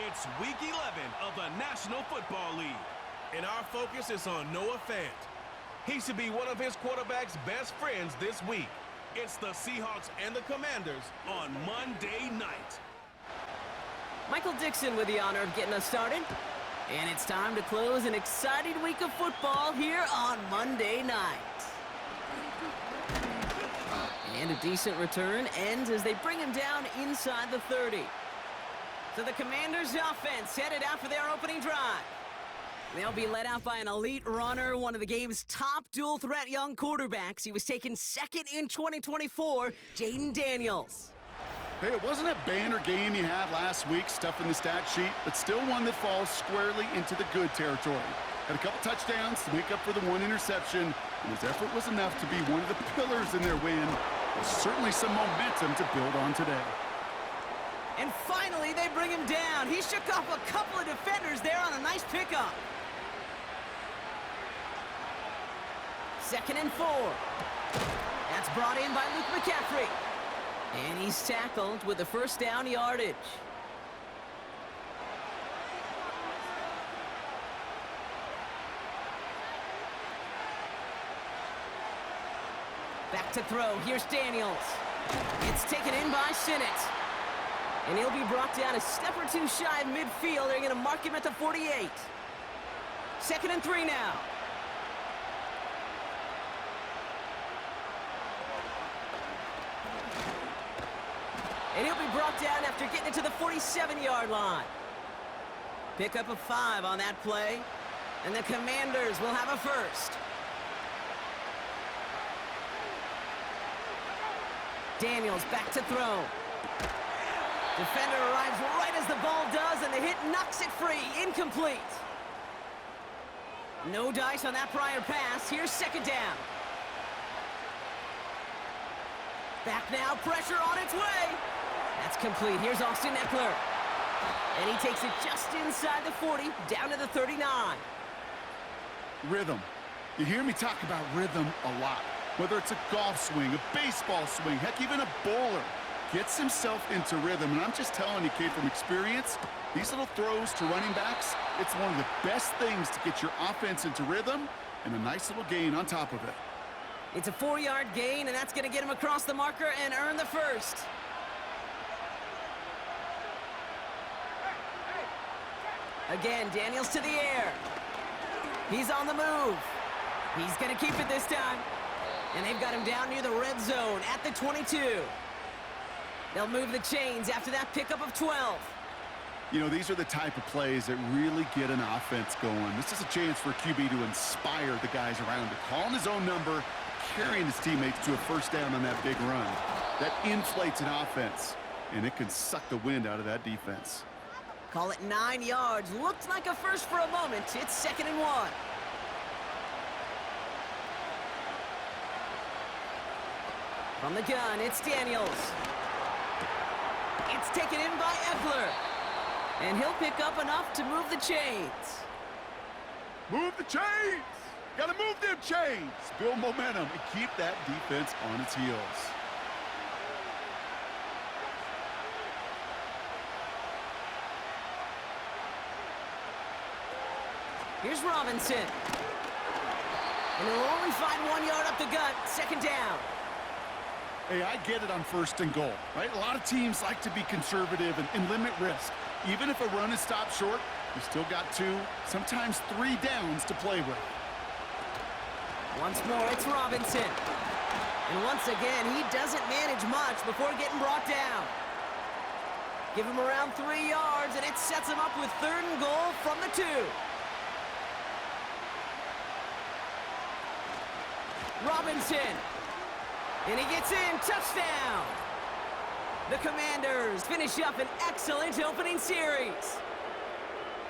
It's Week 11 of the National Football League, and our focus is on Noah Fant. He should be one of his quarterback's best friends this week. It's the Seahawks and the Commanders on Monday night. Michael Dixon with the honor of getting us started. And it's time to close an exciting week of football here on Monday night. And a decent return ends as they bring him down inside the 30. So the Commanders' offense headed out for their opening drive. They'll be led out by an elite runner, one of the game's top dual-threat young quarterbacks. He was taken second in 2024, Jaden Daniels. Hey, it wasn't a banner game you had last week, stuff in the stat sheet, but still one that falls squarely into the good territory. Had a couple touchdowns to make up for the one interception, and his effort was enough to be one of the pillars in their win. There's certainly some momentum to build on today. And finally, they bring him down. He shook off a couple of defenders there on a nice pickup. 2nd and 4. That's brought in by Luke McCaffrey. And he's tackled with the first down yardage. Back to throw. Here's Daniels. It's taken in by Sinnott. And he'll be brought down a step or two shy of midfield. They're going to mark him at the 48. 2nd and 3 now. And he'll be brought down after getting it to the 47-yard line. Pickup of 5 on that play. And the Commanders will have a first. Daniels back to throw. Defender arrives right as the ball does, and the hit knocks it free. Incomplete. No dice on that prior pass. Here's 2nd down. Back now, pressure on its way. That's complete. Here's Austin Eckler. And he takes it just inside the 40, down to the 39. Rhythm. You hear me talk about rhythm a lot. Whether it's a golf swing, a baseball swing, heck, even a bowler. Gets himself into rhythm, and I'm just telling you, kid, from experience, these little throws to running backs, it's one of the best things to get your offense into rhythm, and a nice little gain on top of it. It's a 4-yard gain, and that's going to get him across the marker and earn the first. Again, Daniels to the air. He's on the move. He's going to keep it this time. And they've got him down near the red zone at the 22. They'll move the chains after that pickup of 12. You know, these are the type of plays that really get an offense going. This is a chance for a QB to inspire the guys around him. Calling his own number, carrying his teammates to a first down on that big run. That inflates an offense, and it can suck the wind out of that defense. Call it 9 yards. Looked like a first for a moment. It's 2nd and 1. From the gun, it's Daniels. It's taken in by Eckler. And he'll pick up enough to move the chains. Move the chains! Gotta move them chains! Build momentum and keep that defense on its heels. Here's Robinson. And he'll only find 1 yard up the gut. 2nd down. Hey, I get it on 1st and goal, right? A lot of teams like to be conservative and limit risk. Even if a run is stopped short, you still got 2, sometimes 3 downs to play with. Once more, it's Robinson. And once again, he doesn't manage much before getting brought down. Give him around 3 yards, and it sets him up with 3rd and goal from the 2. Robinson. And he gets in. Touchdown. The Commanders finish up an excellent opening series.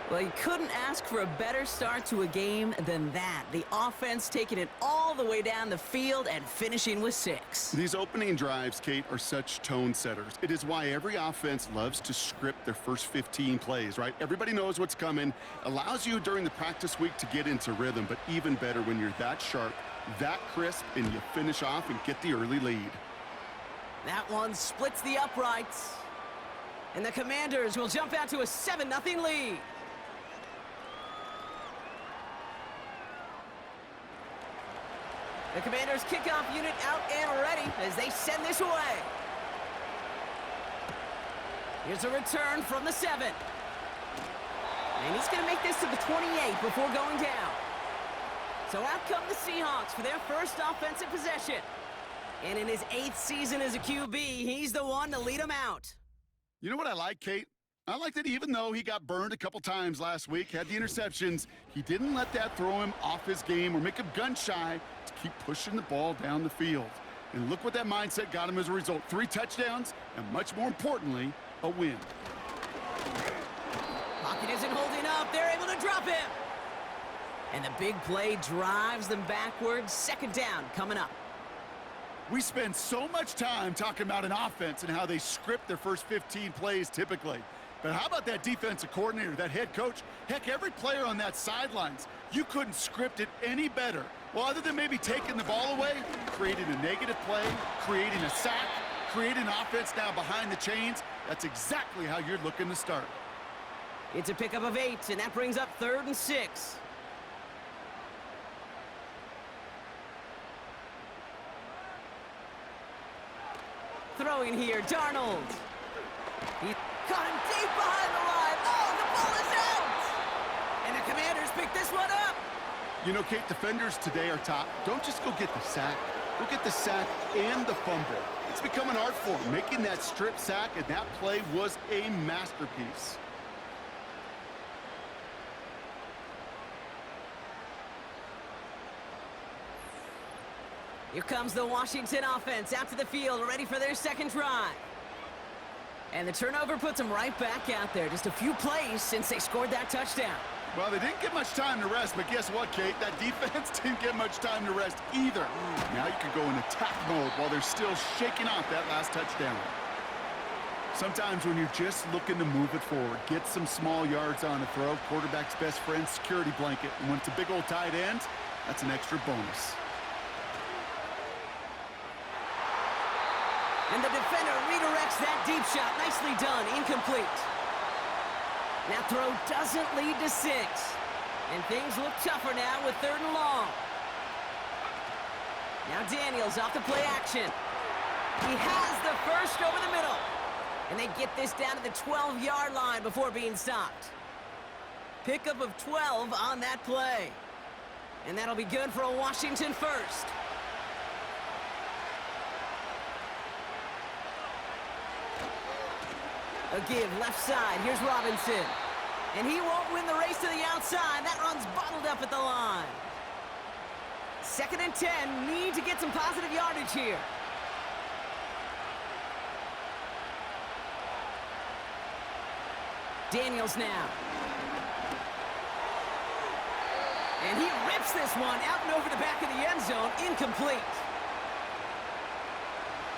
Well, you couldn't ask for a better start to a game than that. The offense taking it all the way down the field and finishing with 6. These opening drives, Kate, are such tone setters. It is why every offense loves to script their first 15 plays, right? Everybody knows what's coming. Allows you during the practice week to get into rhythm, but even better when you're that sharp, that crisp, and you finish off and get the early lead. That one splits the uprights. And the Commanders will jump out to a 7-0 lead. The Commanders kickoff unit out and ready as they send this away. Here's a return from the 7. And he's going to make this to the 28 before going down. So out come the Seahawks for their first offensive possession. And in his 8th season as a QB, he's the one to lead them out. You know what I like, Kate? I like that even though he got burned a couple times last week, had the interceptions, he didn't let that throw him off his game or make him gun-shy to keep pushing the ball down the field. And look what that mindset got him as a result. 3 touchdowns, and much more importantly, a win. Pocket isn't holding up. They're able to drop him. And the big play drives them backwards. 2nd down coming up. We spend so much time talking about an offense and how they script their first 15 plays typically. But how about that defensive coordinator, that head coach? Heck, every player on that sidelines, you couldn't script it any better. Well, other than maybe taking the ball away, creating a negative play, creating a sack, creating offense now behind the chains, that's exactly how you're looking to start. It's a pickup of 8, and that brings up 3rd and 6. Throwing here, Darnold. He caught him deep behind the line. Oh, the ball is out! And the Commanders pick this one up. You know, Kate, defenders today are top. Don't just go get the sack. Go get the sack and the fumble. It's become an art form, making that strip sack, and that play was a masterpiece. Here comes the Washington offense out to the field, ready for their 2nd drive. And the turnover puts them right back out there. Just a few plays since they scored that touchdown. Well, they didn't get much time to rest, but guess what, Kate? That defense didn't get much time to rest either. Now you can go in attack mode while they're still shaking off that last touchdown. Sometimes when you're just looking to move it forward, get some small yards on a throw, quarterback's best friend, security blanket. And when it's a big old tight end, that's an extra bonus. And the defender redirects that deep shot. Nicely done. Incomplete. That throw doesn't lead to 6. And things look tougher now with 3rd and long. Now Daniels off the play action. He has the first over the middle. And they get this down to the 12-yard line before being stopped. Pickup of 12 on that play. And that'll be good for a Washington first. A give left side. Here's Robinson. And he won't win the race to the outside. That run's bottled up at the line. 2nd and 10. Need to get some positive yardage here. Daniels now. And he rips this one out and over the back of the end zone. Incomplete.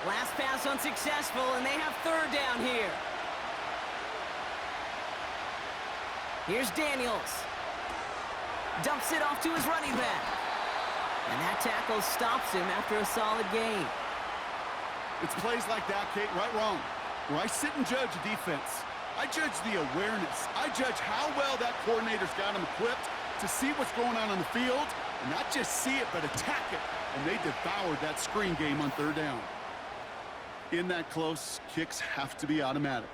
Last pass unsuccessful, and they have 3rd down here. Here's Daniels. Dumps it off to his running back. And that tackle stops him after a solid gain. It's plays like that, Kate, right, wrong, where I sit and judge a defense. I judge the awareness. I judge how well that coordinator's got him equipped to see what's going on the field, and not just see it, but attack it. And they devoured that screen game on 3rd down. In that close, kicks have to be automatic.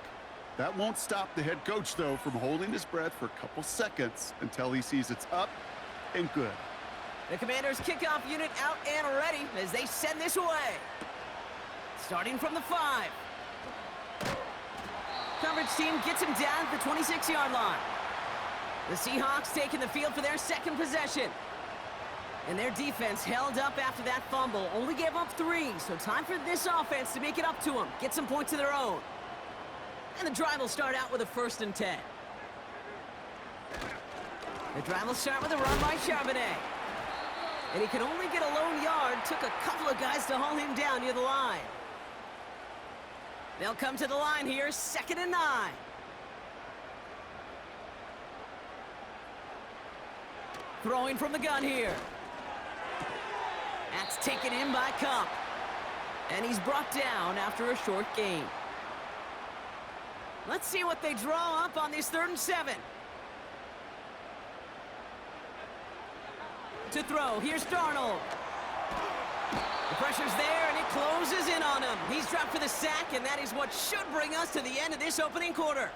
That won't stop the head coach, though, from holding his breath for a couple seconds until he sees it's up and good. The Commanders' kickoff unit out and ready as they send this away. Starting from the 5. Coverage team gets him down at the 26-yard line. The Seahawks taking the field for their 2nd possession. And their defense held up after that fumble. Only gave up 3, so time for this offense to make it up to them. Get some points of their own. And the drive will start out with a 1st and 10. The drive will start with a run by Charbonnet. And he can only get a lone yard. Took a couple of guys to hold him down near the line. They'll come to the line here, 2nd and 9. Throwing from the gun here. That's taken in by Cup. And he's brought down after a short gain. Let's see what they draw up on this 3rd and 7. To throw, here's Darnold. The pressure's there, and it closes in on him. He's dropped for the sack, and that is what should bring us to the end of this opening quarter.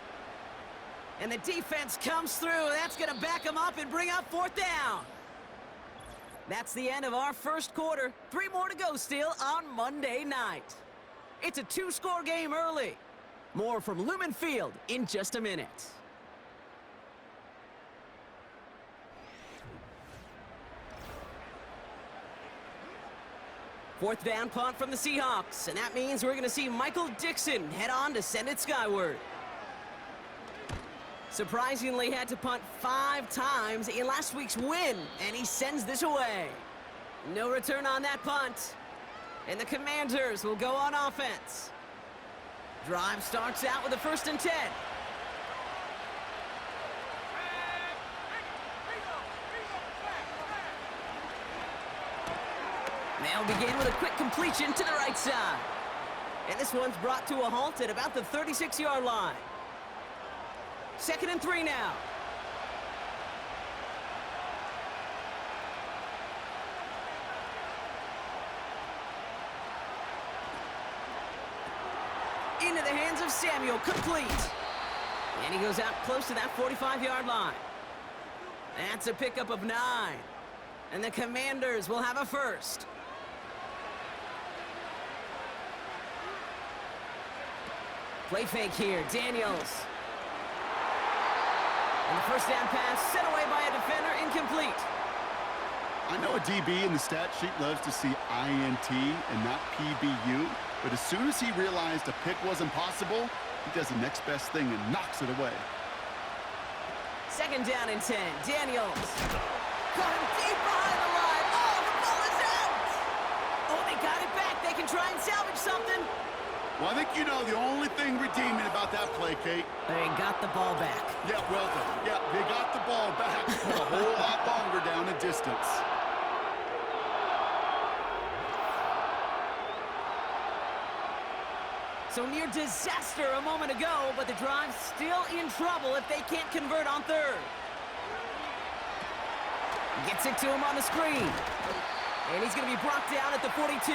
And the defense comes through. That's going to back him up and bring up 4th down. That's the end of our first quarter. 3 more to go still on Monday night. It's a 2-score game early. More from Lumen Field in just a minute. Fourth down punt from the Seahawks, and that means we're going to see Michael Dixon head on to send it skyward. Surprisingly had to punt 5 times in last week's win, and he sends this away. No return on that punt, and the Commanders will go on offense. Drive starts out with a 1st and 10. They'll begin with a quick completion to the right side. And this one's brought to a halt at about the 36-yard line. 2nd and 3 now. Into the hands of Samuel, complete. And he goes out close to that 45-yard line. That's a pickup of 9. And the Commanders will have a first. Play fake here, Daniels. And the first down pass set away by a defender, incomplete. I know a DB in the stat sheet loves to see INT and not PBU, but as soon as he realized a pick wasn't possible, he does the next best thing and knocks it away. 2nd down and 10, Daniels. Got him deep behind the line. Oh, the ball is out! Oh, they got it back. They can try and salvage something. Well, I think you know the only thing redeeming about that play, Kate. They got the ball back. Yeah, well done. Yeah, they got the ball back, but a whole lot longer down the distance. So near disaster a moment ago, but the drive's still in trouble if they can't convert on 3rd. Gets it to him on the screen. And he's going to be brought down at the 42.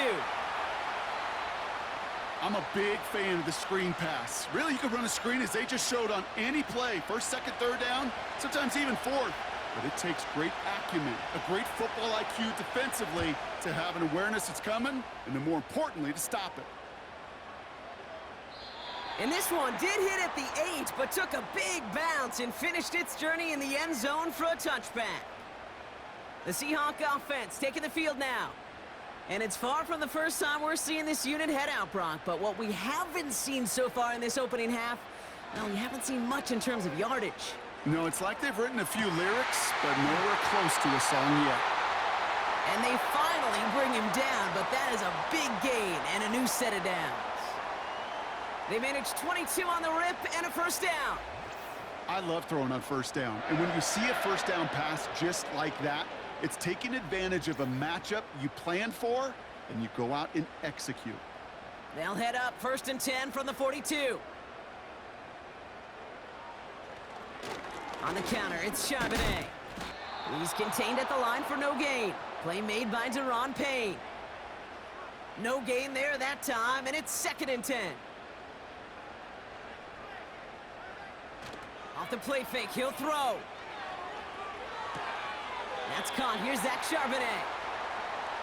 I'm a big fan of the screen pass. Really, you can run a screen as they just showed on any play. 1st, 2nd, 3rd down, sometimes even 4th. But it takes great acumen, a great football IQ defensively to have an awareness it's coming, and then more importantly, to stop it. And this one did hit at the 8, but took a big bounce and finished its journey in the end zone for a touchback. The Seahawk offense taking the field now. And it's far from the first time we're seeing this unit head out, Brock. But what we haven't seen so far in this opening half, well, we haven't seen much in terms of yardage. No, it's like they've written a few lyrics, but nowhere close to a song yet. And they finally bring him down, but that is a big gain and a new set of downs. They managed 22 on the rip and a first down. I love throwing on 1st down. And when you see a 1st down pass just like that, it's taking advantage of a matchup you planned for, and you go out and execute. They'll head up 1st and 10 from the 42. On the counter, it's Charbonnet. He's contained at the line for no gain. Play made by Deron Payne. No gain there that time, and it's 2nd and 10. Off the play fake, he'll throw. That's caught. Here's Zach Charbonnet.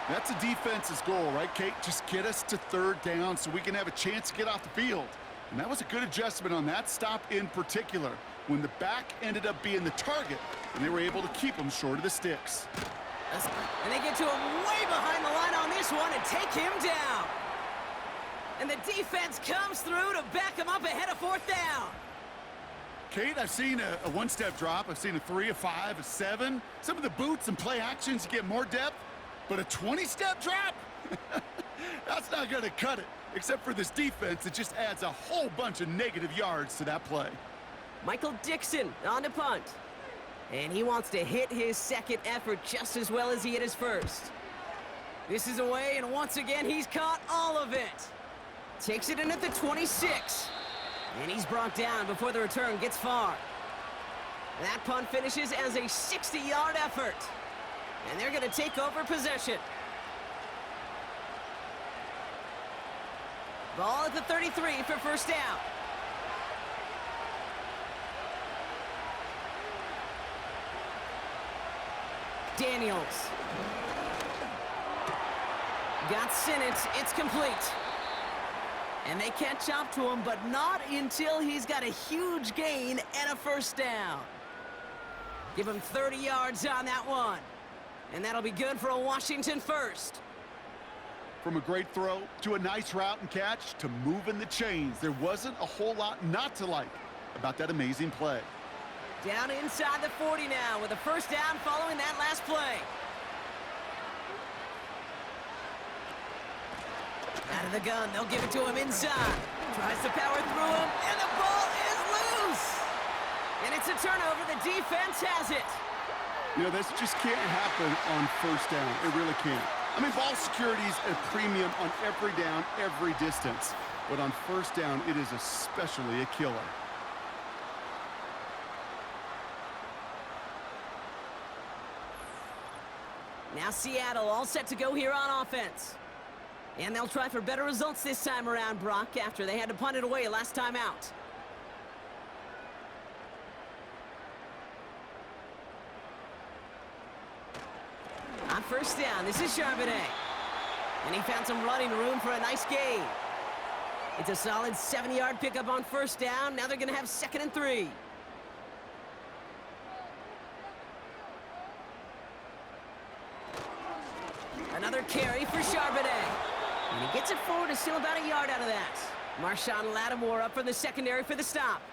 That's a defense's goal, right, Kate? Just get us to 3rd down so we can have a chance to get off the field. And that was a good adjustment on that stop in particular, when the back ended up being the target, and they were able to keep him short of the sticks. And they get to him way behind the line on this one and take him down. And the defense comes through to back him up ahead of 4th down. Kate, I've seen a 1-step drop. I've seen a 3, a 5, a 7. Some of the boots and play actions get more depth, but a 20-step drop? That's not going to cut it, except for this defense that just adds a whole bunch of negative yards to that play. Michael Dixon on to punt. And he wants to hit his 2nd effort just as well as he hit his 1st. This is away, and once again, he's caught all of it. Takes it in at the 26. And he's brought down before the return gets far. That punt finishes as a 60-yard effort. And they're going to take over possession. Ball at the 33 for first down. Daniels. Got Sinnott. It's complete. And they catch up to him, but not until he's got a huge gain and a first down. Give him 30 yards on that one. And that'll be good for a Washington first. From a great throw to a nice route and catch to moving the chains, there wasn't a whole lot not to like about that amazing play. Down inside the 40 now with a first down following that last play. Out of the gun, they'll give it to him inside. Tries to power through him, and the ball is loose! And it's a turnover. The defense has it. You know, this just can't happen on first down. It really can't. I mean, ball security's a premium on every down, every distance. But on first down, it is especially a killer. Now Seattle all set to go here on offense. And they'll try for better results this time around, Brock, after they had to punt it away last time out. On first down, this is Charbonnet. And he found some running room for a nice gain. It's a solid 7-yard pickup on first down. Now they're going to have 2nd and 3. Another carry for Charbonnet. And he gets it forward to still about a yard out of that. Marshawn Lattimore up for the secondary for the stop.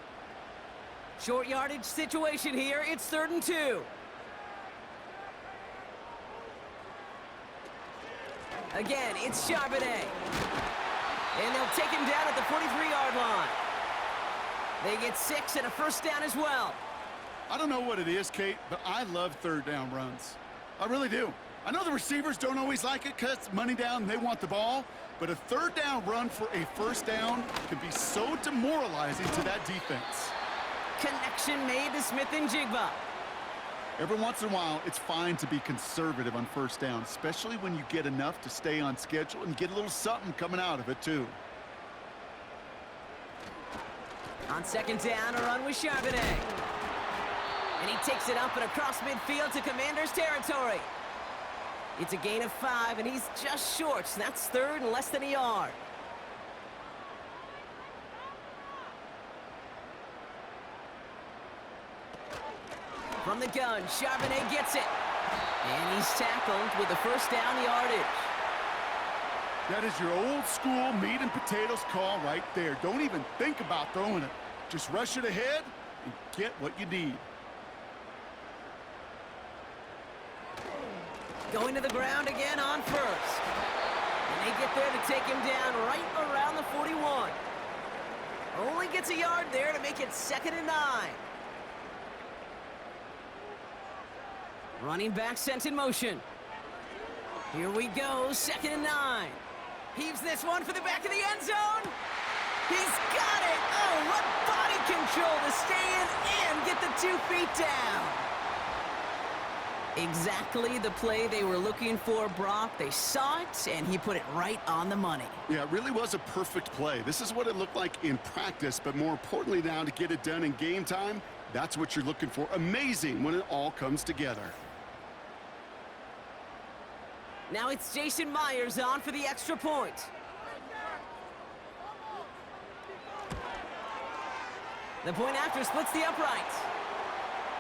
Short yardage situation here. It's 3rd and 2. Again, it's Charbonnet. And they'll take him down at the 43-yard line. They get 6 and a first down as well. I don't know what it is, Kate, but I love third down runs. I really do. I know the receivers don't always like it because it's money down, they want the ball, but a third down run for a first down can be so demoralizing to that defense. Connection made to Smith and Jigba. Every once in a while, it's fine to be conservative on first down, especially when you get enough to stay on schedule and get a little something coming out of it, too. On 2nd down, a run with Charbonnet. And he takes it up and across midfield to Commanders territory. It's a gain of 5, and he's just short. So that's 3rd and less than a yard. From the gun, Charbonnet gets it. And he's tackled with the first down yardage. That is your old school meat and potatoes call right there. Don't even think about throwing it. Just rush it ahead and get what you need. Going to the ground again on first. And they get there to take him down right around the 41. Only gets a yard there to make it 2nd and 9. Running back sent in motion. Here we go, 2nd and 9. Heaves this one for the back of the end zone. He's got it. Oh, what body control to stay in and get the 2 feet down. Exactly the play they were looking for, Brock. They saw it, and he put it right on the money. Yeah, it really was a perfect play. This is what it looked like in practice, but more importantly now to get it done in game time, that's what you're looking for. Amazing when it all comes together. Now it's Jason Myers on for the extra point. The point after splits the uprights.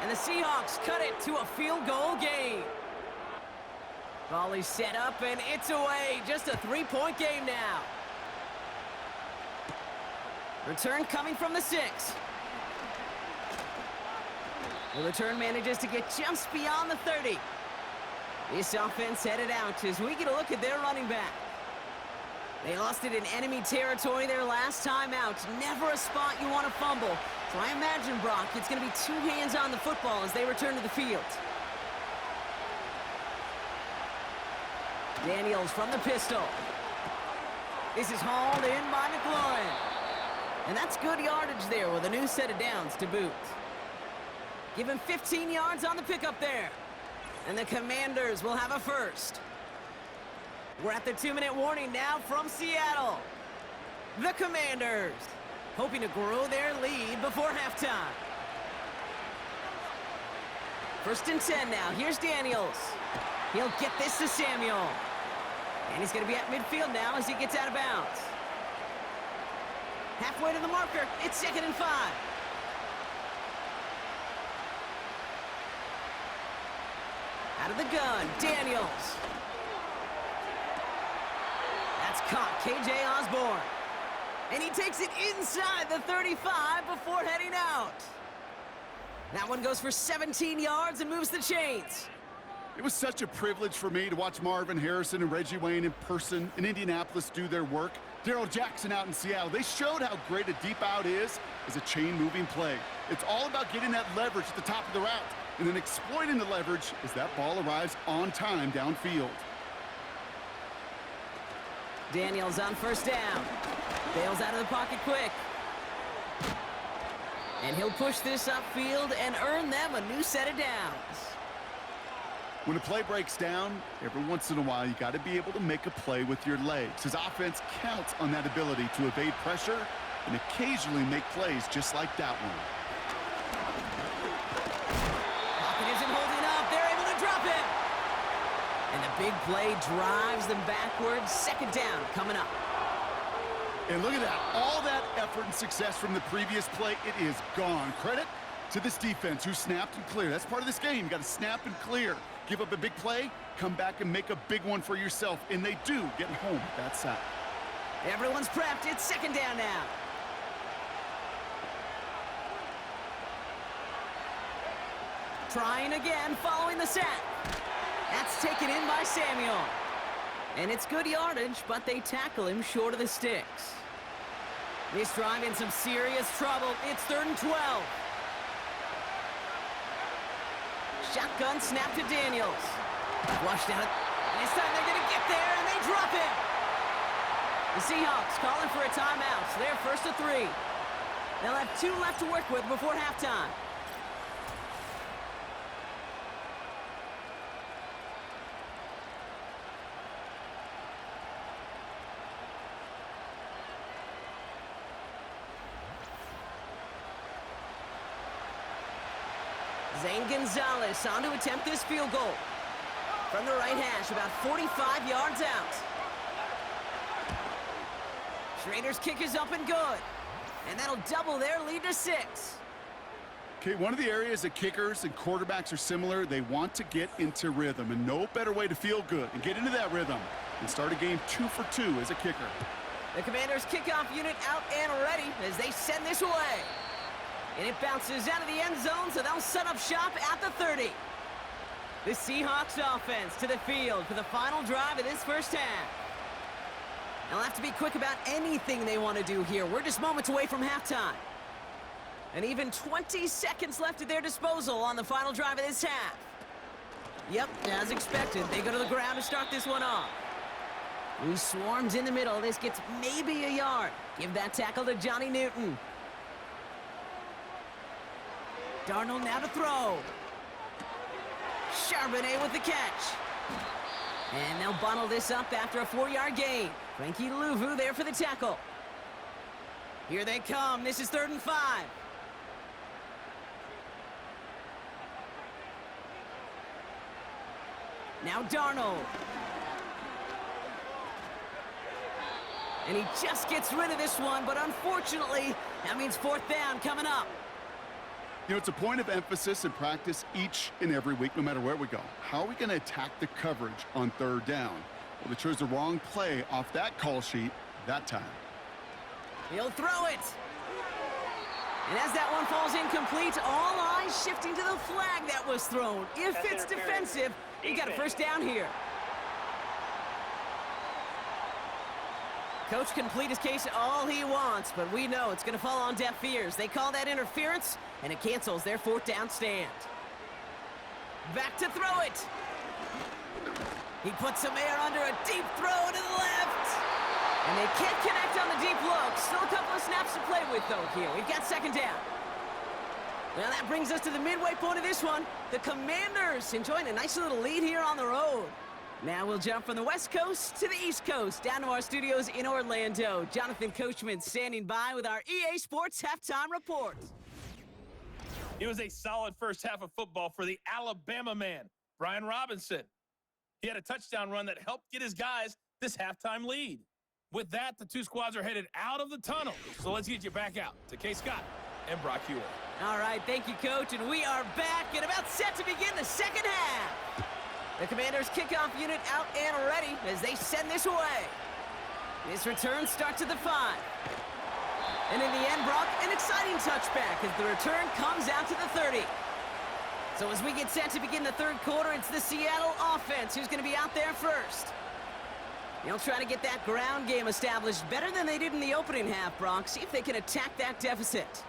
And the Seahawks cut it to a field goal game. Volley set up, and it's away. Just a 3-point game now. Return coming from the 6. The return manages to get just beyond the 30. This offense headed out as we get a look at their running back. They lost it in enemy territory their last time out. Never a spot you want to fumble. So I imagine, Brock, it's going to be 2 hands on the football as they return to the field. Daniels from the pistol. This is hauled in by McLaurin. And that's good yardage there with a new set of downs to boot. Give him 15 yards on the pickup there. And the Commanders will have a first. We're at the 2-minute warning now from Seattle. The Commanders hoping to grow their lead before halftime. 1st and 10 now. Here's Daniels. He'll get this to Samuel. And he's going to be at midfield now as he gets out of bounds. Halfway to the marker. It's 2nd and 5. Out of the gun, Daniels. That's caught, KJ Osborne. And he takes it inside the 35 before heading out. That one goes for 17 yards and moves the chains. It was such a privilege for me to watch Marvin Harrison and Reggie Wayne in person in Indianapolis do their work. Darrell Jackson out in Seattle. They showed how great a deep out is as a chain-moving play. It's all about getting that leverage at the top of the route and then exploiting the leverage as that ball arrives on time downfield. Daniels on 1st down. Bails out of the pocket quick. And he'll push this upfield and earn them a new set of downs. When a play breaks down, every once in a while, you got to be able to make a play with your legs. His offense counts on that ability to evade pressure and occasionally make plays just like that one. Pocket isn't holding up. They're able to drop it. And the big play drives them backwards. 2nd down coming up. And look at that. All that effort and success from the previous play, it is gone. Credit to this defense who snapped and cleared. That's part of this game. You got to snap and clear. Give up a big play, come back and make a big one for yourself. And they do, getting home with that sack. Everyone's prepped. It's 2nd down now. Trying again following the sack. That's taken in by Samuel. And it's good yardage, but they tackle him short of the sticks. This drive in some serious trouble. It's 3rd and 12. Shotgun snap to Daniels. Flushed out. This time they're going to get there, and they drop it. The Seahawks calling for a timeout. So they're 1st and 3. They'll have 2 left to work with before halftime. Zane Gonzalez on to attempt this field goal. From the right hash, about 45 yards out. Schrader's kick is up and good. And that'll double their lead to 6. Okay, one of the areas that kickers and quarterbacks are similar, they want to get into rhythm. And no better way to feel good and get into that rhythm and start a game 2 for 2 as a kicker. The Commanders' kickoff unit out and ready as they send this away. And it bounces out of the end zone, so they'll set up shop at the 30. The Seahawks offense to the field for the final drive of this first half. They'll have to be quick about anything they want to do here. We're just moments away from halftime. And even 20 seconds left at their disposal on the final drive of this half. Yep, as expected, they go to the ground to start this one off. Who swarms in the middle. This gets maybe a yard. Give that tackle to Johnny Newton. Darnold now to throw. Charbonnet with the catch. And they'll bundle this up after a 4-yard gain. Frankie Louvu there for the tackle. Here they come. This is 3rd and 5. Now Darnold. And he just gets rid of this one, but unfortunately, that means 4th down coming up. You know, it's a point of emphasis in practice each and every week, no matter where we go. How are we going to attack the coverage on 3rd down? Well, they chose the wrong play off that call sheet that time. He'll throw it. And as that one falls incomplete, all eyes shifting to the flag that was thrown. If it's defensive, you got a 1st down here. Coach can plead his case all he wants, but we know it's going to fall on deaf ears. They call that interference, and it cancels their 4th down stand. Back to throw it. He puts some air under a deep throw to the left. And they can't connect on the deep look. Still a couple of snaps to play with, though, here. We've got second down. Well, that brings us to the midway point of this one. The Commanders enjoying a nice little lead here on the road. Now we'll jump from the West Coast to the East Coast, down to our studios in Orlando. Jonathan Coachman standing by with our EA Sports Halftime Report. It was a solid first half of football for the Alabama man, Brian Robinson. He had a touchdown run that helped get his guys this halftime lead. With that, the two squads are headed out of the tunnel. So let's get you back out to Kay Scott and Brock Hewitt. All right, thank you, Coach, and we are back and about set to begin the second half. The Commanders' kickoff unit out and ready as they send this away. This return starts at the 5. And in the end, Brock, an exciting touchback as the return comes out to the 30. So as we get set to begin the third quarter, it's the Seattle offense who's going to be out there first. They'll try to get that ground game established better than they did in the opening half, Brock. See if they can attack that deficit.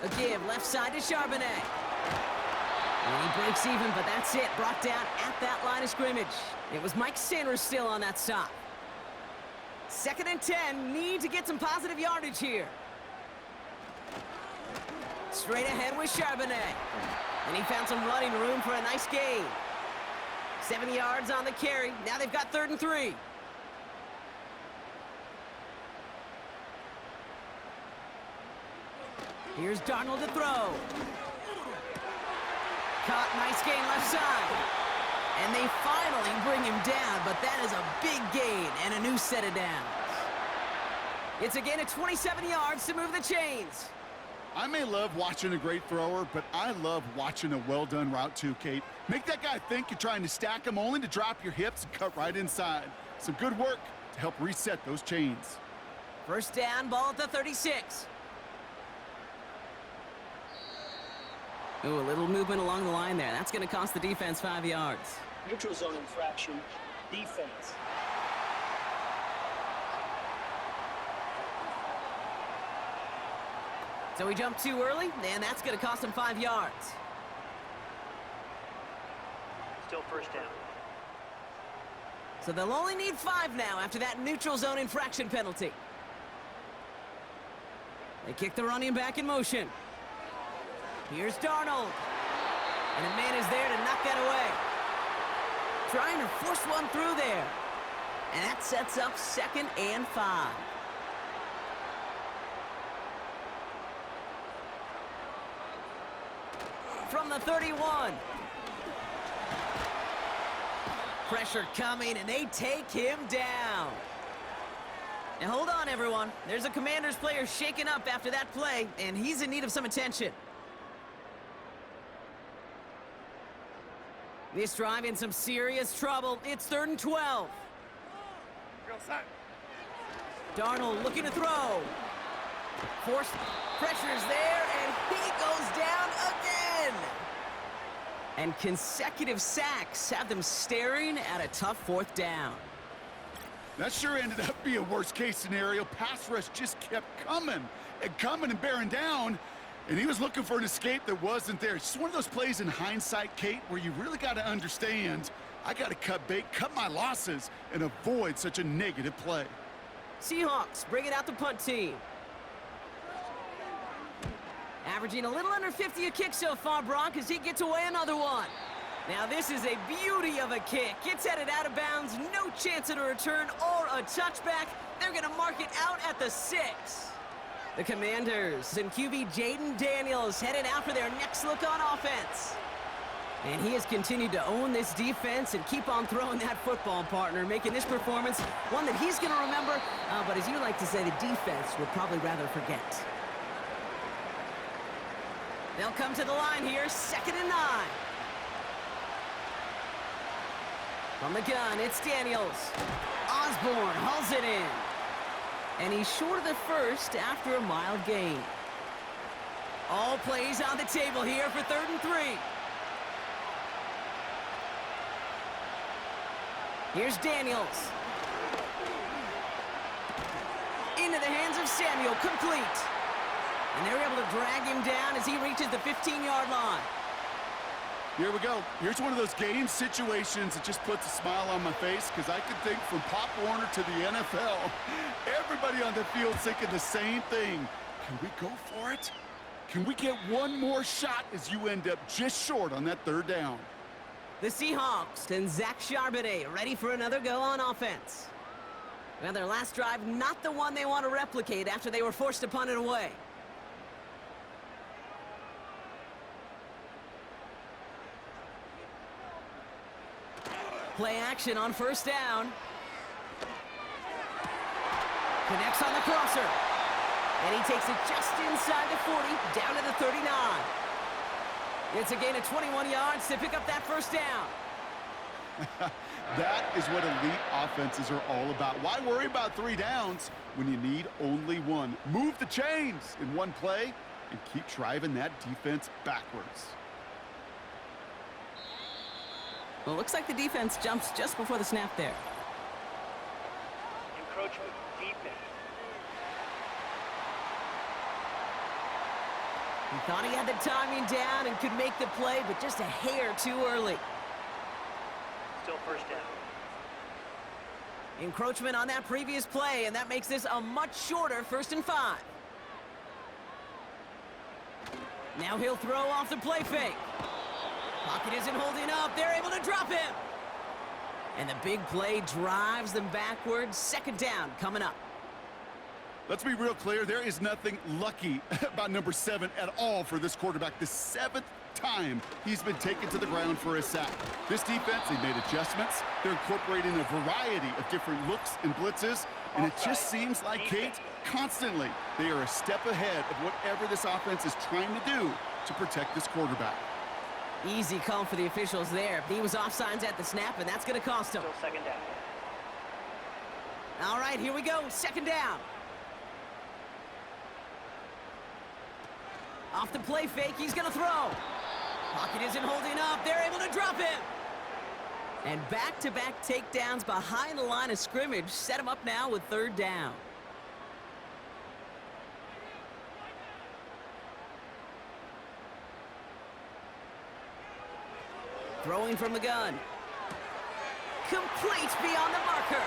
A give, left side to Charbonnet. And he breaks even, but that's it. Brought down at that line of scrimmage. It was Mike Sanders still on that stop. 2nd and 10, need to get some positive yardage here. Straight ahead with Charbonnet. And he found some running room for a nice gain. 7 yards on the carry. Now they've got 3rd and 3. Here's Darnold to throw. Caught, nice gain left side. And they finally bring him down, but that is a big gain and a new set of downs. It's a gain of 27 yards to move the chains. I may love watching a great thrower, but I love watching a well-done route too, Kate. Make that guy think you're trying to stack him only to drop your hips and cut right inside. Some good work to help reset those chains. First down, ball at the 36. Ooh, a little movement along the line there. That's going to cost the defense 5 yards. Neutral zone infraction, defense. So he jumped too early, and that's going to cost him 5 yards. Still first down. So they'll only need 5 now after that neutral zone infraction penalty. They kick the running back in motion. Here's Darnold. And a man is there to knock that away. Trying to force one through there. And that sets up 2nd and 5. From the 31. Pressure coming, and they take him down. Now hold on, everyone. There's a Commanders player shaken up after that play, and he's in need of some attention. This drive in some serious trouble. It's 3rd and 12. Darnold looking to throw. Forced pressure's there, and he goes down again. And consecutive sacks have them staring at a tough 4th down. That sure ended up being worst-case scenario. Pass rush just kept coming and bearing down. And he was looking for an escape that wasn't there. It's just one of those plays in hindsight, Kate, where you really got to understand, I got to cut bait, cut my losses, and avoid such a negative play. Seahawks bringing out the punt team. Averaging a little under 50 a kick so far, Brock, as he gets away another one. Now this is a beauty of a kick. It's headed out of bounds, no chance at a return or a touchback. They're going to mark it out at the 6. The Commanders and QB Jaden Daniels headed out for their next look on offense. And he has continued to own this defense and keep on throwing that football, partner, making this performance one that he's going to remember, but as you like to say, the defense would probably rather forget. They'll come to the line here, 2nd and 9. From the gun, it's Daniels. Osborne hauls it in. And he's short of the first after a mild gain. All plays on the table here for 3rd and 3. Here's Daniels. Into the hands of Samuel, complete. And they're able to drag him down as he reaches the 15-yard line. Here we go. Here's one of those game situations that just puts a smile on my face because I can think from Pop Warner to the NFL, everybody on the field thinking the same thing. Can we go for it? Can we get one more shot as you end up just short on that third down? The Seahawks and Zach Charbonnet ready for another go on offense. Well, their last drive, not the one they want to replicate after they were forced to punt it away. Play action on first down. Connects on the crosser. And he takes it just inside the 40, down to the 39. It's a gain of 21 yards to pick up that first down. That is what elite offenses are all about. Why worry about 3 downs when you need only one? Move the chains in one play and keep driving that defense backwards. Well, looks like the defense jumps just before the snap there. Encroachment, defense. He thought he had the timing down and could make the play, but just a hair too early. Still first down. Encroachment on that previous play, and that makes this a much shorter 1st and 5. Now he'll throw off the play fake. Pocket isn't holding up. They're able to drop him. And the big play drives them backwards. 2nd down coming up. Let's be real clear. There is nothing lucky about number 7 at all for this quarterback. The 7th time he's been taken to the ground for a sack. This defense, they made adjustments. They're incorporating a variety of different looks and blitzes. And it just seems like, Kate, constantly they are a step ahead of whatever this offense is trying to do to protect this quarterback. Easy call for the officials there. He was offsides at the snap, and that's going to cost him. Still 2nd down. All right, here we go. 2nd down. Off the play fake, he's going to throw. Pocket isn't holding up. They're able to drop him. And back-to-back takedowns behind the line of scrimmage set him up now with 3rd down. Throwing from the gun. Complete beyond the marker.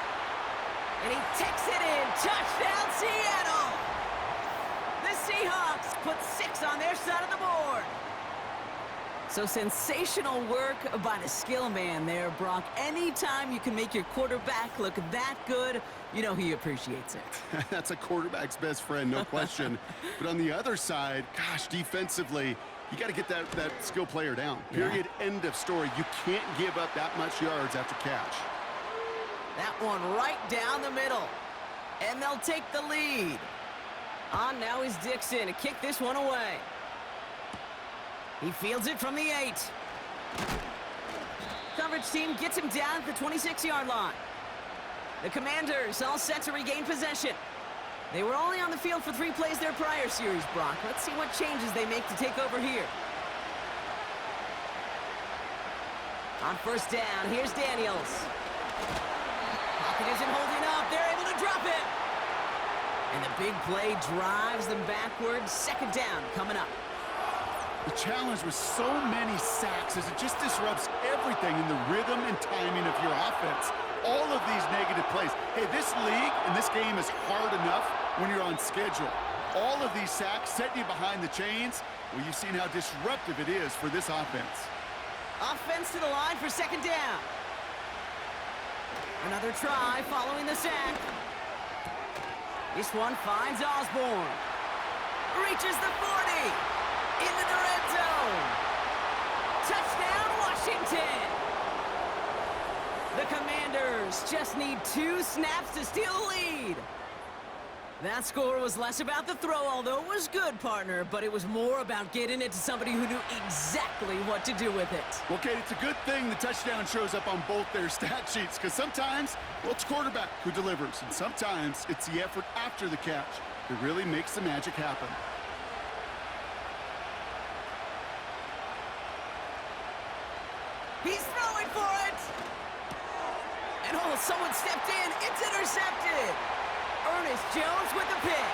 And he takes it in. Touchdown, Seattle! The Seahawks put 6 on their side of the board. So sensational work by the skill man there, Brock. Anytime you can make your quarterback look that good, you know he appreciates it. That's a quarterback's best friend, no question. But on the other side, gosh, defensively, you got to get that skill player down. Period. Yeah. End of story. You can't give up that much yards after catch. That one right down the middle. And they'll take the lead. On now is Dixon to kick this one away. He fields it from the 8. Coverage team gets him down at the 26-yard line. The Commanders all set to regain possession. They were only on the field for 3 plays their prior series, Brock. Let's see what changes they make to take over here. On first down, here's Daniels. Pocket isn't holding up. They're able to drop it. And the big play drives them backwards. 2nd down coming up. The challenge with so many sacks is it just disrupts everything in the rhythm and timing of your offense. All of these negative plays. Hey, this league and this game is hard enough when you're on schedule. All of these sacks setting you behind the chains. Well, you've seen how disruptive it is for this offense. Offense to the line for 2nd down. Another try following the sack. This one finds Osborne. Reaches the 40. Into the red zone. Touchdown, Washington. The Commanders just need 2 snaps to steal the lead. That score was less about the throw, although it was good, partner, but it was more about getting it to somebody who knew exactly what to do with it. Well, Kate, it's a good thing the touchdown shows up on both their stat sheets, because sometimes, well, it's quarterback who delivers, and sometimes it's the effort after the catch that really makes the magic happen. He's throwing for it! And oh, someone stepped in. It's intercepted! Ernest Jones with the pick.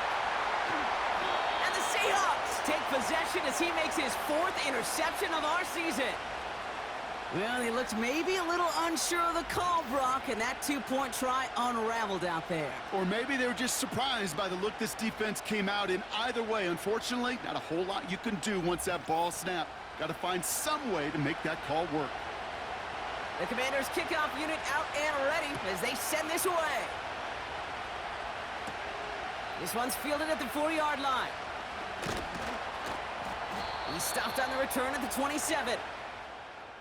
And the Seahawks take possession as he makes his 4th interception of our season. Well, he looked maybe a little unsure of the call, Brock, and that two-point try unraveled out there. Or maybe they were just surprised by the look this defense came out in. Either way, unfortunately, not a whole lot you can do once that ball snapped. Got to find some way to make that call work. The Commanders' kickoff unit out and ready as they send this away. This one's fielded at the 4-yard line. He's stopped on the return at the 27.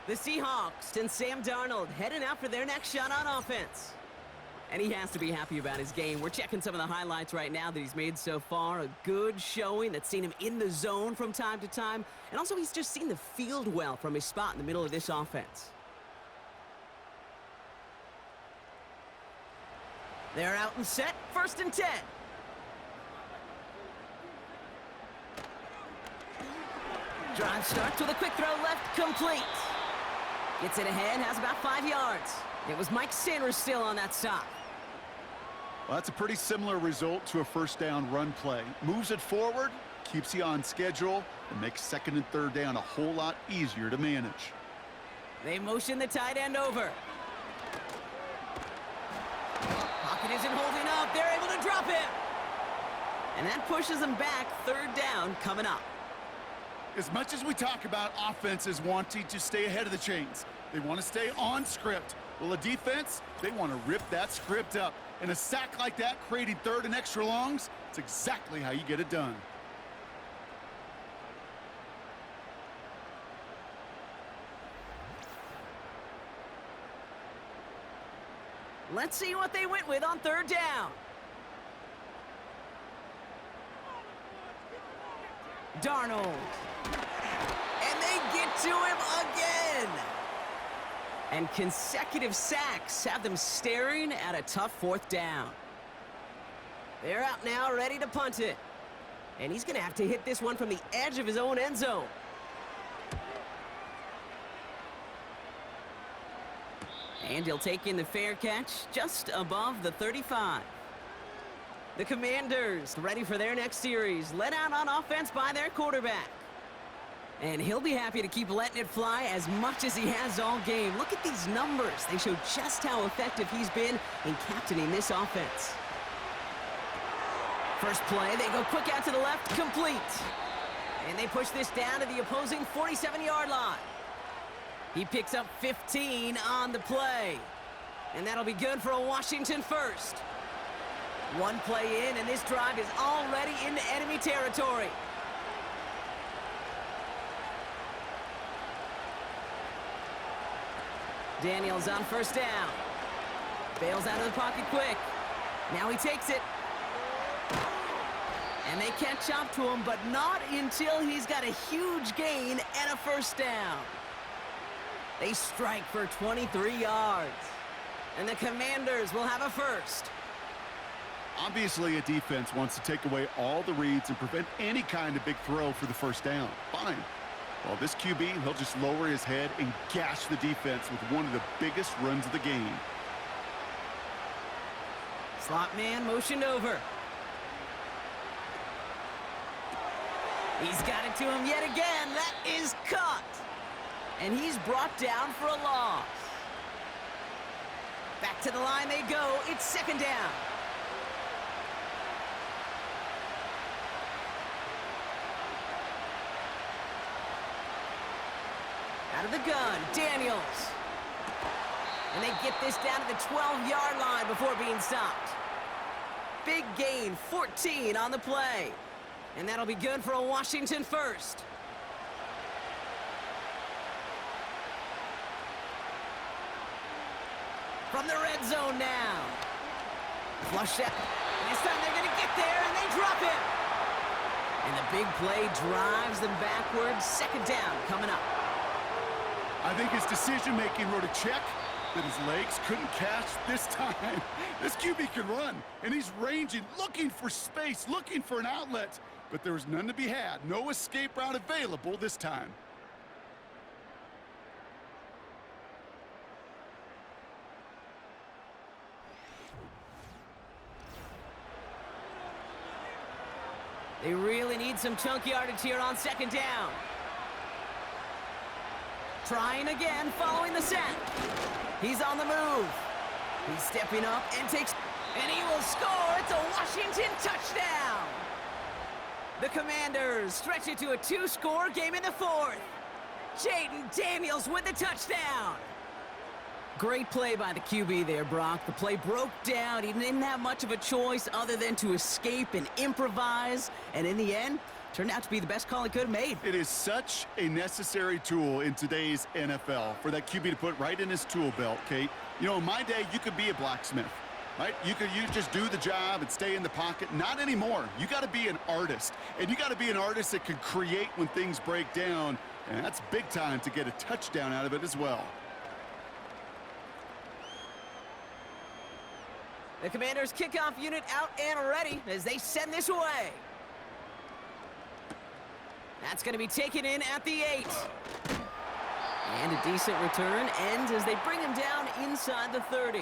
The Seahawks and Sam Darnold heading out for their next shot on offense. And he has to be happy about his game. We're checking some of the highlights right now that he's made so far. A good showing that's seen him in the zone from time to time. And also he's just seen the field well from his spot in the middle of this offense. They're out and set. 1st and 10. Drive starts with a quick throw left, complete. Gets it ahead, has about 5 yards. It was Mike Sanders still on that stop. Well, that's a pretty similar result to a first down run play. Moves it forward, keeps you on schedule, and makes 2nd and 3rd down a whole lot easier to manage. They motion the tight end over. Pocket isn't holding up. They're able to drop him. And that pushes them back. 3rd down coming up. As much as we talk about offenses wanting to stay ahead of the chains, they want to stay on script. Well, a defense, they want to rip that script up. And a sack like that, creating 3rd and extra longs, it's exactly how you get it done. Let's see what they went with on 3rd down. Darnold. And they get to him again. And consecutive sacks have them staring at a tough 4th down. They're out now, ready to punt it. And he's going to have to hit this one from the edge of his own end zone. And he'll take in the fair catch just above the 35. The Commanders ready for their next series, led out on offense by their quarterback. And he'll be happy to keep letting it fly as much as he has all game. Look at these numbers. They show just how effective he's been in captaining this offense. First play, they go quick out to the left, complete. And they push this down to the opposing 47-yard line. He picks up 15 on the play. And that'll be good for a Washington first. One play in, and this drive is already into enemy territory. Daniels on 1st down. Bails out of the pocket quick. Now he takes it. And they catch up to him, but not until he's got a huge gain and a 1st down. They strike for 23 yards. And the Commanders will have a 1st. Obviously, a defense wants to take away all the reads and prevent any kind of big throw for the 1st down. Fine. Well, this QB, he'll just lower his head and gash the defense with one of the biggest runs of the game. Slot man motioned over. He's got it to him yet again. That is caught. And he's brought down for a loss. Back to the line they go. It's 2nd down. Out of the gun, Daniels. And they get this down to the 12-yard line before being stopped. Big gain, 14 on the play. And that'll be good for a Washington 1st. From the red zone now. Flush out. And this time they're going to get there, and they drop him. And the big play drives them backwards. 2nd down coming up. I think his decision-making wrote a check that his legs couldn't catch this time. This QB can run, and he's ranging, looking for space, looking for an outlet. But there was none to be had. No escape route available this time. They really need some chunk yardage here on 2nd down. Trying again following the sack. He's on the move. He's stepping up and takes... And he will score. It's a Washington touchdown. The Commanders stretch it to a 2-score game in the fourth. Jaden Daniels with the touchdown. Great play by the QB there, Brock. The play broke down. He didn't have much of a choice other than to escape and improvise. And in the end, turned out to be the best call he could have made. It is such a necessary tool in today's NFL for that QB to put right in his tool belt, Kate. You know, in my day, you could be a blacksmith, right? You just do the job and stay in the pocket. Not anymore. You got to be an artist. And you got to be an artist that can create when things break down. And that's big time to get a touchdown out of it as well. The Commanders' kickoff unit out and ready as they send this away. That's going to be taken in at the 8. And a decent return ends as they bring him down inside the 30.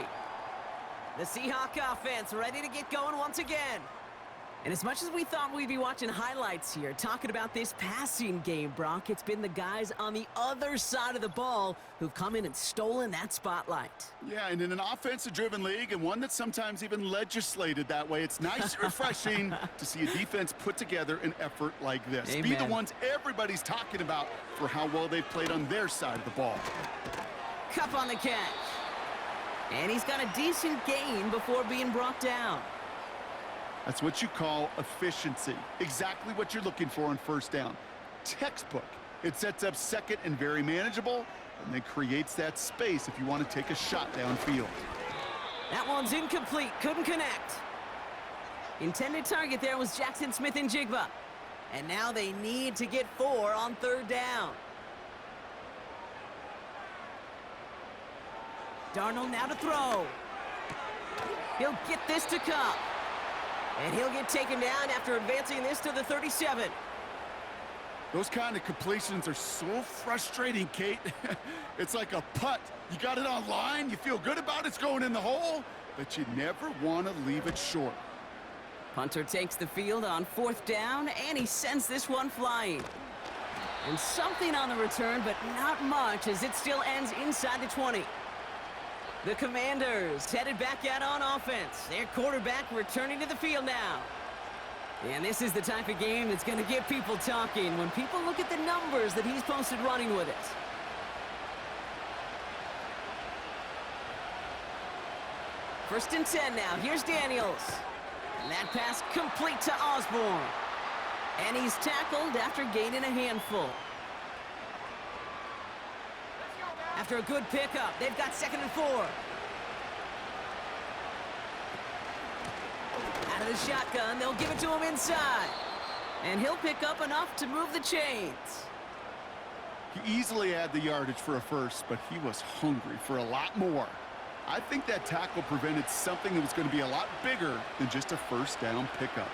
The Seahawks offense ready to get going once again. And as much as we thought we'd be watching highlights here, talking about this passing game, Brock, it's been the guys on the other side of the ball who've come in and stolen that spotlight. Yeah, and in an offensive-driven league, and one that's sometimes even legislated that way, it's nice and refreshing to see a defense put together an effort like this. Amen. Be the ones everybody's talking about for how well they've played on their side of the ball. Cup on the catch. And he's got a decent gain before being brought down. That's what you call efficiency. Exactly what you're looking for on first down. Textbook. It sets up second and very manageable, and then creates that space if you want to take a shot downfield. That one's incomplete. Couldn't connect. Intended target there was Jackson Smith and Jigba. And now they need to get 4 on third down. Darnold now to throw. He'll get this to Cup. And he'll get taken down after advancing this to the 37. Those kind of completions are so frustrating, Kate. It's like a putt. You got it on line, you feel good about it's going in the hole, but you never want to leave it short. Punter takes the field on 4th down, and he sends this one flying. And something on the return, but not much, as it still ends inside the 20. The Commanders headed back out on offense. Their quarterback returning to the field now. And this is the type of game that's going to get people talking when people look at the numbers that he's posted running with it. First and 10 now. Here's Daniels. And that pass complete to Osborne. And he's tackled after gaining a handful. After a good pickup, they've got 2nd and 4. Out of the shotgun, they'll give it to him inside. And he'll pick up enough to move the chains. He easily had the yardage for a first, but he was hungry for a lot more. I think that tackle prevented something that was going to be a lot bigger than just a first down pickup.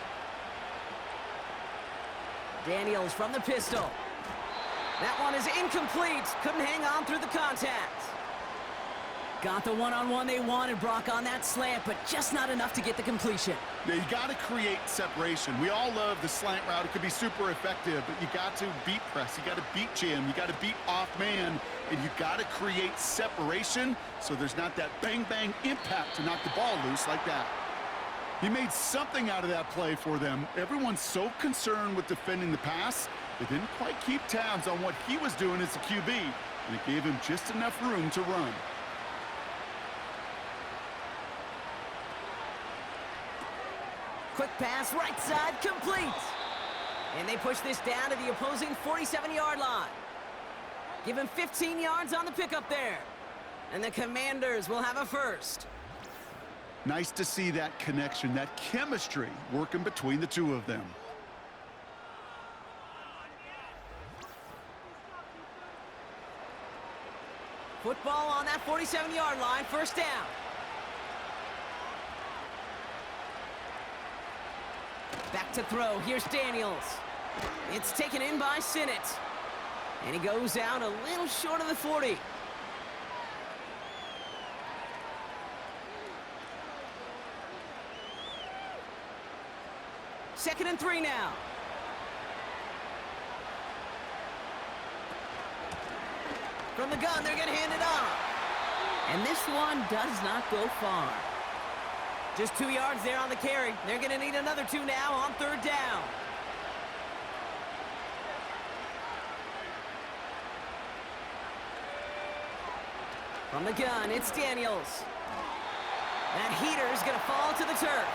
Daniels from the pistol. That one is incomplete. Couldn't hang on through the contact. Got the one-on-one they wanted, Brock, on that slant, but just not enough to get the completion. Yeah, you got to create separation. We all love the slant route. It could be super effective, but you got to beat press. You got to beat jam. You got to beat off man, and you got to create separation so there's not that bang-bang impact to knock the ball loose like that. He made something out of that play for them. Everyone's so concerned with defending the pass, they didn't quite keep tabs on what he was doing as a QB, and it gave him just enough room to run. Quick pass, right side, complete. And they push this down to the opposing 47-yard line. Give him 15 yards on the pickup there. And the Commanders will have a first. Nice to see that connection, that chemistry working between the two of them. Football on that 47-yard line, first down. Back to throw, here's Daniels. It's taken in by Sinnott. And he goes out a little short of the 40. Second and 3 now. From From the gun, they're going to hand it off. And this one does not go far. Just 2 yards there on the carry. They're going to need another 2 now on 3rd down. From the gun, it's Daniels. That heater is going to fall to the turf.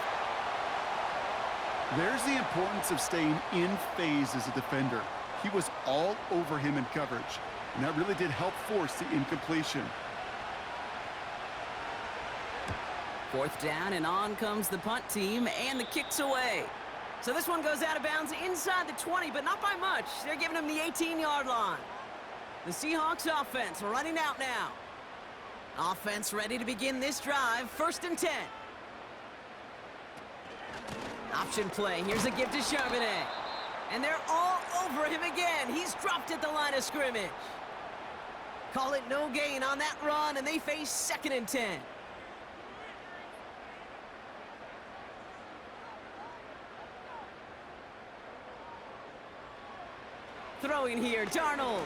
There's the importance of staying in phase as a defender. He was all over him in coverage, and that really did help force the incompletion. 4th down, and on comes the punt team, and the kick's away. So this one goes out of bounds inside the 20, but not by much. They're giving him the 18-yard line. The Seahawks offense running out now. Offense ready to begin this drive. 1st and 10. Option play. Here's a give to Charbonnet. And they're all over him again. He's dropped at the line of scrimmage. Call it no gain on that run, and they face 2nd and 10. Throwing here, Darnold.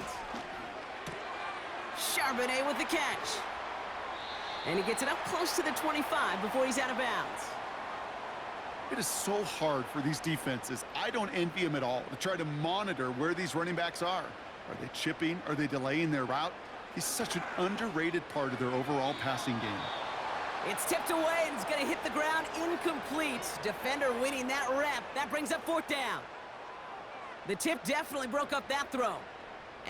Charbonnet with the catch. And he gets it up close to the 25 before he's out of bounds. It is so hard for these defenses. I don't envy them at all to try to monitor where these running backs are. Are they chipping? Are they delaying their route? He's such an underrated part of their overall passing game. It's tipped away and it's going to hit the ground incomplete. Defender winning that rep. That brings up 4th down. The tip definitely broke up that throw.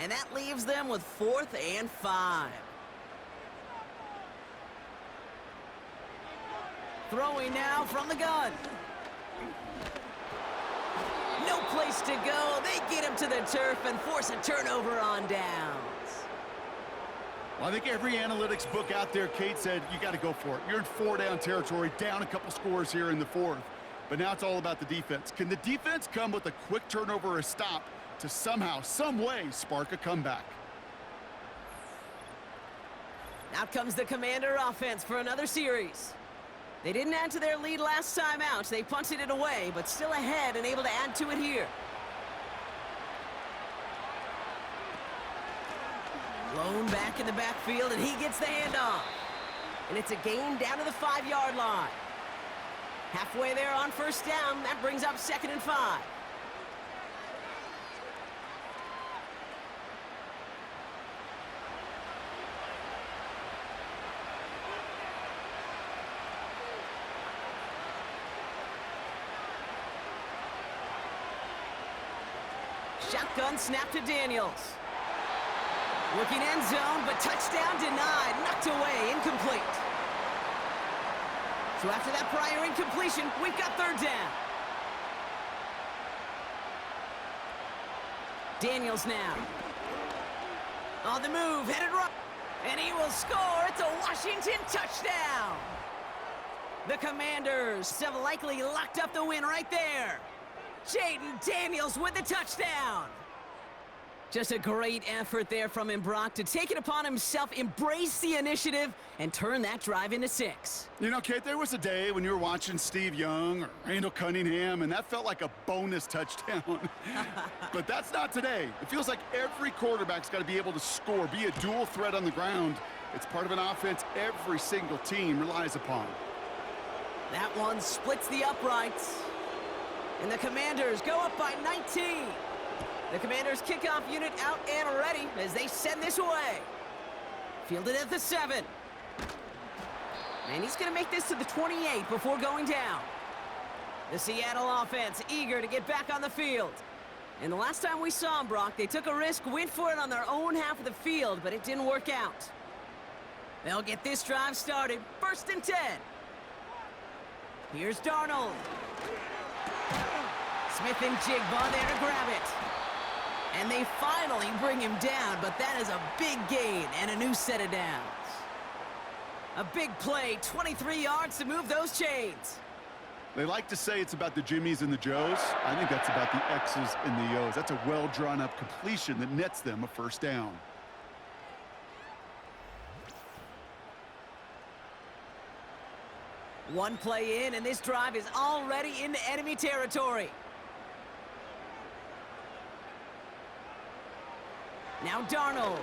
And that leaves them with 4th and 5. Throwing now from the gun. No place to go. They get him to the turf and force a turnover on downs. Well, I think every analytics book out there, Kate, said you got to go for it. You're in 4-down territory, down a couple scores here in the 4th. But now it's all about the defense. Can the defense come with a quick turnover or a stop to somehow, some way, spark a comeback? Out comes the Commander offense for another series. They didn't add to their lead last time out. They punted it away, but still ahead and able to add to it here. Blown back in the backfield, and he gets the handoff. And it's a gain down to the 5-yard line. Halfway there on 1st down. That brings up 2nd and 5. Shotgun snap to Daniels. Looking end zone, but touchdown denied. Knocked away, incomplete. So after that prior incompletion, we've got 3rd down. Daniels now. On the move, headed right. And he will score. It's a Washington touchdown. The Commanders have likely locked up the win right there. Jaden Daniels with the touchdown. Just a great effort there from him, Brock, to take it upon himself, embrace the initiative, and turn that drive into 6. You know, Kate, there was a day when you were watching Steve Young or Randall Cunningham, and that felt like a bonus touchdown. But that's not today. It feels like every quarterback's got to be able to score, be a dual threat on the ground. It's part of an offense every single team relies upon. That one splits the uprights. And the Commanders go up by 19. The Commanders' kickoff unit out and ready as they send this away. Fielded at the 7. And he's going to make this to the 28 before going down. The Seattle offense eager to get back on the field. And the last time we saw them, Brock, they took a risk, went for it on their own half of the field, but it didn't work out. They'll get this drive started. 1st and 10. Here's Darnold. Smith and Jigba there to grab it. And they finally bring him down, but that is a big gain and a new set of downs. A big play, 23 yards to move those chains. They like to say it's about the Jimmies and the Joes. I think that's about the X's and the O's. That's a well-drawn-up completion that nets them a 1st down. One play in, and this drive is already into enemy territory. Now Darnold.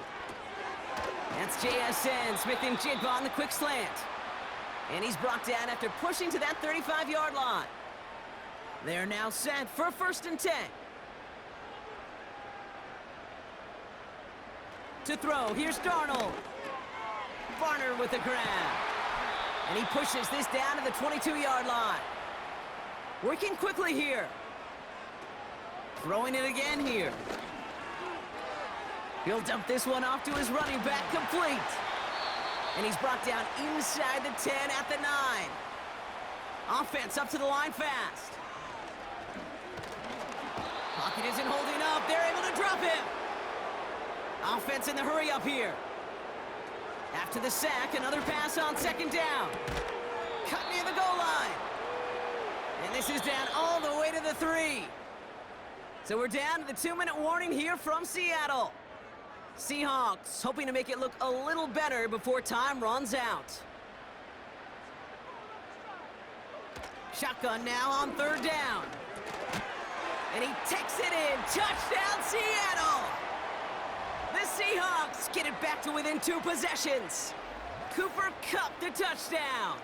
That's JSN, Smith and Jigba on the quick slant. And he's brought down after pushing to that 35-yard line. They're now set for 1st and 10. To throw, here's Darnold. Barner with the grab. And he pushes this down to the 22-yard line. Working quickly here. Throwing it again here. He'll dump this one off to his running back, complete. And he's brought down inside the 10 at the 9. Offense up to the line fast. Pocket isn't holding up. They're able to drop him. Offense in the hurry up here. After the sack, another pass on 2nd down. Cut near the goal line. And this is down all the way to the 3. So we're down to the 2-minute warning here from Seattle. Seahawks hoping to make it look a little better before time runs out. Shotgun now on 3rd down. And he takes it in. Touchdown, Seattle! The Seahawks get it back to within 2 possessions. Cooper Kupp the touchdown.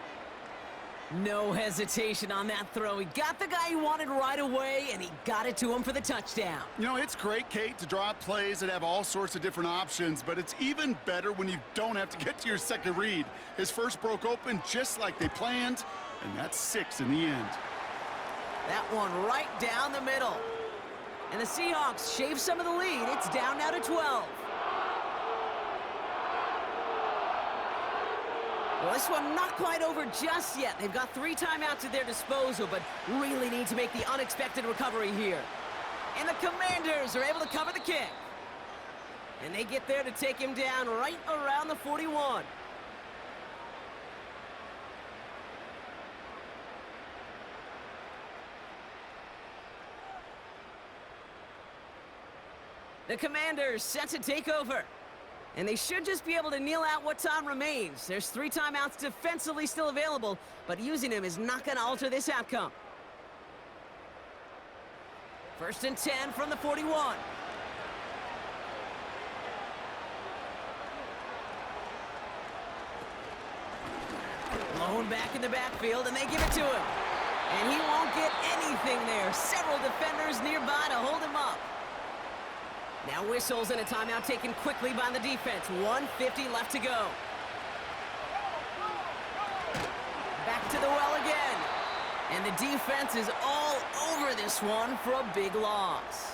No hesitation on that throw. He got the guy he wanted right away, and he got it to him for the touchdown. You know, it's great, Kate, to draw up plays that have all sorts of different options, but it's even better when you don't have to get to your second read. His first broke open just like they planned, and that's 6 in the end. That one right down the middle. And the Seahawks shave some of the lead. It's down now to 12. Well, this one not quite over just yet. They've got 3 timeouts at their disposal, but really need to make the unexpected recovery here. And the Commanders are able to cover the kick. And they get there to take him down right around the 41. The Commanders set to take over. And they should just be able to kneel out what time remains. There's 3 timeouts defensively still available, but using them is not going to alter this outcome. 1st and 10 from the 41. Blown back in the backfield, and they give it to him. And he won't get anything there. Several defenders nearby to hold him up. Now whistles and a timeout taken quickly by the defense. 1:50 left to go. Back to the well again. And the defense is all over this one for a big loss.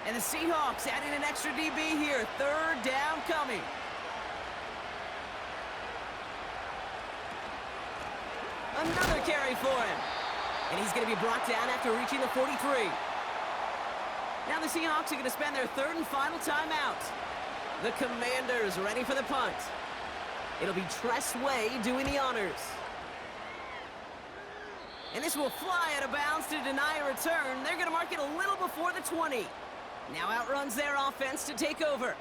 And the Seahawks adding an extra DB here. 3rd down coming. Another carry for him. And he's going to be brought down after reaching the 43. Now the Seahawks are going to spend their 3rd and final timeout. The Commanders ready for the punt. It'll be Tress Way doing the honors. And this will fly out of bounds to deny a return. They're going to mark it a little before the 20. Now outruns their offense to take over.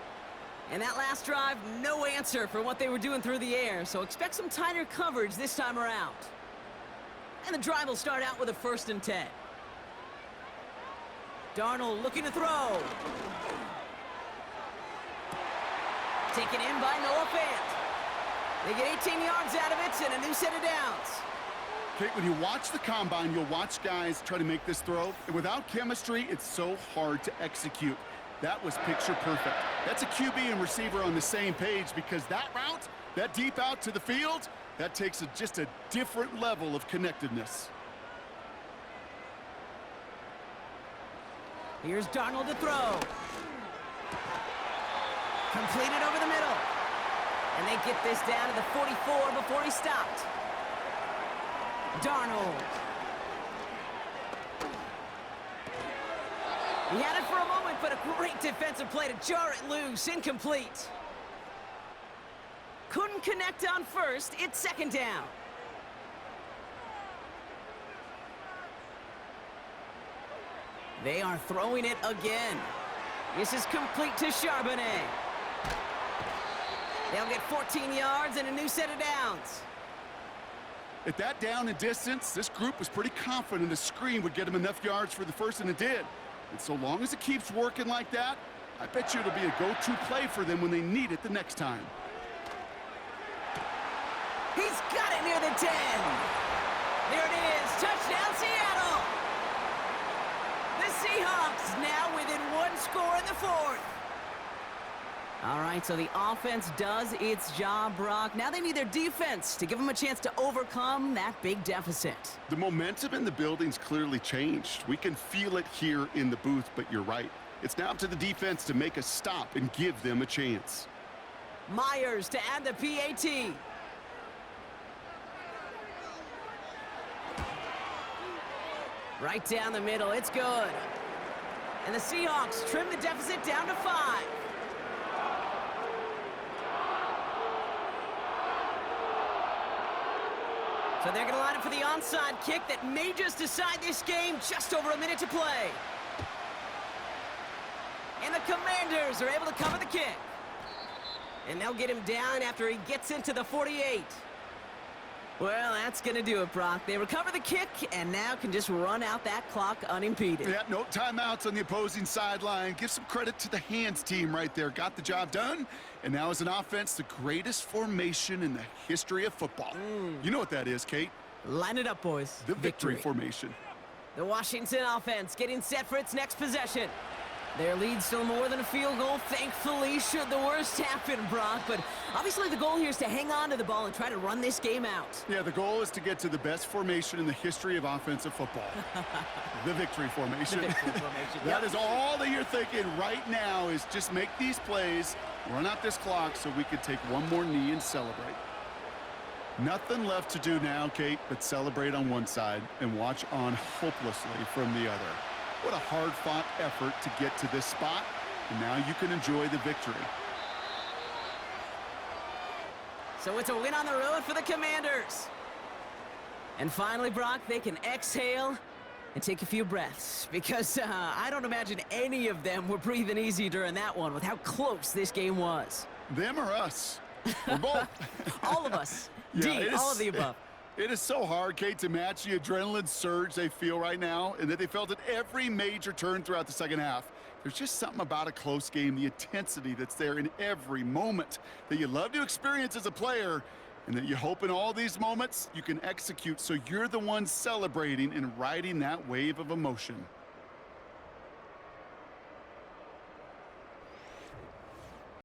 And that last drive, no answer for what they were doing through the air. So expect some tighter coverage this time around. And the drive will start out with a 1st and 10. Darnold looking to throw. Taken in by Noah Fant. They get 18 yards out of it and a new set of downs. Kate, when you watch the combine, you'll watch guys try to make this throw. And without chemistry, it's so hard to execute. That was picture perfect. That's a QB and receiver on the same page because that route, that deep out to the field, that takes just a different level of connectedness. Here's Darnold to throw. Completed over the middle. And they get this down to the 44 before he stopped. Darnold. He had it for a moment, but a great defensive play to jar it loose. Incomplete. Couldn't connect on 1st. It's 2nd down. They are throwing it again. This is complete to Charbonnet. They'll get 14 yards and a new set of downs. At that down and distance, this group was pretty confident the screen would get them enough yards for the 1st, and it did. And so long as it keeps working like that, I bet you it'll be a go-to play for them when they need it the next time. He's got it near the 10. There it is. Touchdown, Seattle. The Seahawks now within one score in the fourth. All right, so the offense does its job, Brock. Now they need their defense to give them a chance to overcome that big deficit. The momentum in the building's clearly changed. We can feel it here in the booth, but you're right. It's now up to the defense to make a stop and give them a chance. Myers to add the PAT. Right down the middle, it's good. And the Seahawks trim the deficit down to 5. So they're going to line up for the onside kick that may just decide this game. Just over a minute to play. And the Commanders are able to cover the kick. And they'll get him down after he gets into the 48. Well, that's going to do it, Brock. They recover the kick and now can just run out that clock unimpeded. Yeah, no timeouts on the opposing sideline. Give some credit to the hands team right there. Got the job done. And now as an offense, the greatest formation in the history of football. You know what that is, Kate? Line it up, boys. The victory formation. The Washington offense getting set for its next possession. Their lead still more than a field goal, thankfully, should the worst happen, Brock. But obviously the goal here is to hang on to the ball and try to run this game out. Yeah, the goal is to get to the best formation in the history of offensive football. The victory formation. The victory formation. That is all that you're thinking right now is just make these plays, run out this clock so we can take one more knee and celebrate. Nothing left to do now, Kate, but celebrate on one side and watch on hopelessly from the other. What a hard-fought effort to get to this spot, and now you can enjoy the victory. So it's a win on the road for the Commanders. And finally, Brock, they can exhale and take a few breaths, because I don't imagine any of them were breathing easy during that one with how close this game was. Them or us? We're both. All of us. Yeah, D, all of the above. It is so hard, Kate, to match the adrenaline surge they feel right now and that they felt at every major turn throughout the second half. There's just something about a close game, the intensity that's there in every moment that you love to experience as a player and that you hope in all these moments you can execute so you're the one celebrating and riding that wave of emotion.